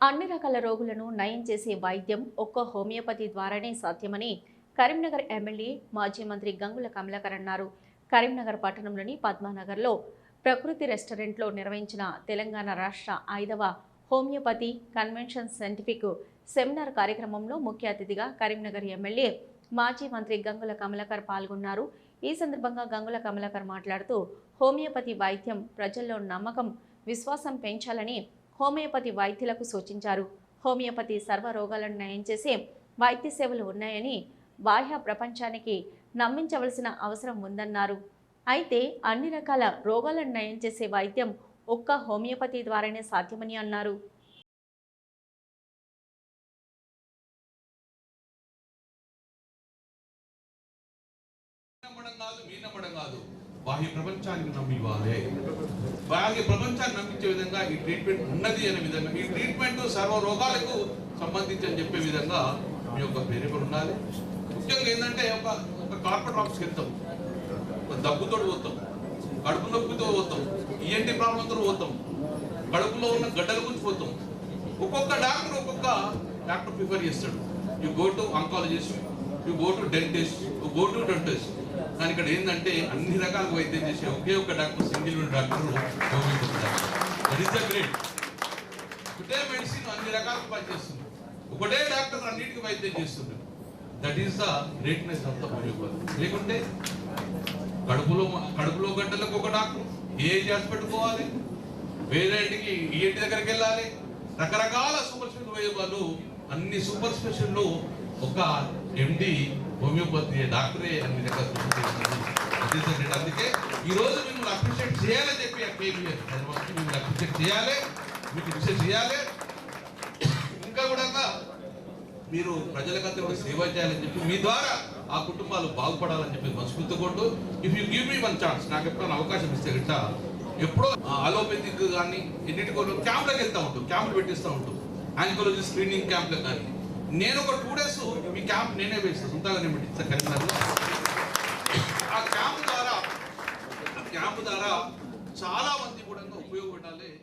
అన్ని రకాల రోగులను నయం చేసే వైద్యం ఒక్క హోమియోపతి ద్వారానే సాధ్యమని కరీంనగర్ ఎమ్మెల్యే మాజీ మంత్రి గంగుల కమలాకర్ అన్నారు. కరీంనగర్ పట్టణంలోని పద్మానగర్లో ప్రకృతి రెస్టారెంట్లో నిర్వహించిన తెలంగాణ రాష్ట్ర 5వ హోమియోపతి కన్వెన్షన్ సైంటిఫిక్ సెమినార్ కార్యక్రమంలో ముఖ్య అతిథిగా కరీంనగర్ ఎమ్మెల్యే మాజీ మంత్రి గంగుల కమలాకర్ పాల్గొన్నారు. ఈ సందర్భంగా గంగుల కమలాకర్ మాట్లాడుతూ హోమియోపతి వైద్యం ప్రజల్లో నమ్మకం, విశ్వాసం పెంచాలని హోమియోపతి వైద్యులకు సూచించారు. హోమియోపతి సర్వ రోగాలను నయం చేసే వైద్య సేవలు ఉన్నాయని బాహ్య ప్రపంచానికి నమ్మించవలసిన అవసరం ఉందన్నారు. అయితే అన్ని రకాల రోగాలను నయం చేసే వైద్యం ఒక్క హోమియోపతి ద్వారానే సాధ్యమని అన్నారు. బాహ్య ప్రపంచానికి నమ్మి ఇవ్వాలి. బాహ్య ప్రపంచాన్ని నమ్మించే విధంగా ఈ ట్రీట్మెంట్ ఉన్నది అనే విధంగా, ఈ ట్రీట్మెంట్ సర్వ రోగాలకు సంబంధించి అని చెప్పే విధంగా మీ యొక్క ప్రేరేపణ ఉండాలి. ముఖ్యంగా ఏంటంటే ఒక కార్పొరేట్ ఆఫీస్కి వెళ్తాం, దగ్గుతో పోతాం, కడుపు నొప్పితో పోతాం, ఈఎన్టీ ప్రాబ్లంతో పోతాం, కడుపులో ఉన్న గడ్డల గురించి పోతాం. ఒక్కొక్క డాక్టర్ ప్రిఫర్ చేస్తాడు. You go to oncologist, you go to dentist, you go to dentist. కానీ ఇక్కడ ఏంటంటే అన్ని రకాల వైద్యం చేసే ఒకే ఒక doctor, single doctor that is the great. ఒకటే మెడిసిన్ అన్ని రకాలకు పనిచేస్తుంది, ఒకటే డాక్టర్ అన్నిటికీ వైద్యం చేస్తుంది. That is the greatness of the homeopathy. లేకుంటే కడుపులో గడ్డలకు ఒక డాక్టర్, ఏజ్ హాస్పిటల్ పోవాలి, వేరేంటికి ఈఎన్టీ దగ్గరికి వెళ్ళాలి, రకరకాల సూపర్ స్పెషల్ వైద్యాలు, అన్ని సూపర్ స్పెషల్లో ఒక ఎండి హోమియోపతి డాక్టరే అన్ని రకాల. అందుకే ఈ రోజు మిమ్మల్ని అప్రిషియేట్ చేయాలని చెప్పి మిమ్మల్ని అప్రిషియేట్ చేయాలి, మీకు రిసెర్చ్ చేయాలి. ఇంకా కూడా మీరు ప్రజలకంతా కూడా సేవ చేయాలని చెప్పి, మీ ద్వారా ఆ కుటుంబాలు బాగుపడాలని చెప్పి మనస్ఫూర్తి కొట్టు. If you give me one chance, నాకు ఎప్పుడైనా అవకాశం ఇస్తే గిట్ట ఎప్పుడో అలోపతిక్ కానీ ఎన్నిటికో క్యాంప్లకు వెళ్తూ ఉంటాం, క్యాంపులు పెట్టిస్తూ ఉంటాం, ఆంకాలజీ స్క్రీనింగ్ క్యాంప్లకు. కానీ నేను ఒక 2 days మీ క్యాంప్ నేనే వేస్తాను, సొంతంగా నేను పెట్టిస్తాను కరీంనగర్లో. ఆ క్యాంప్ ద్వారా చాలా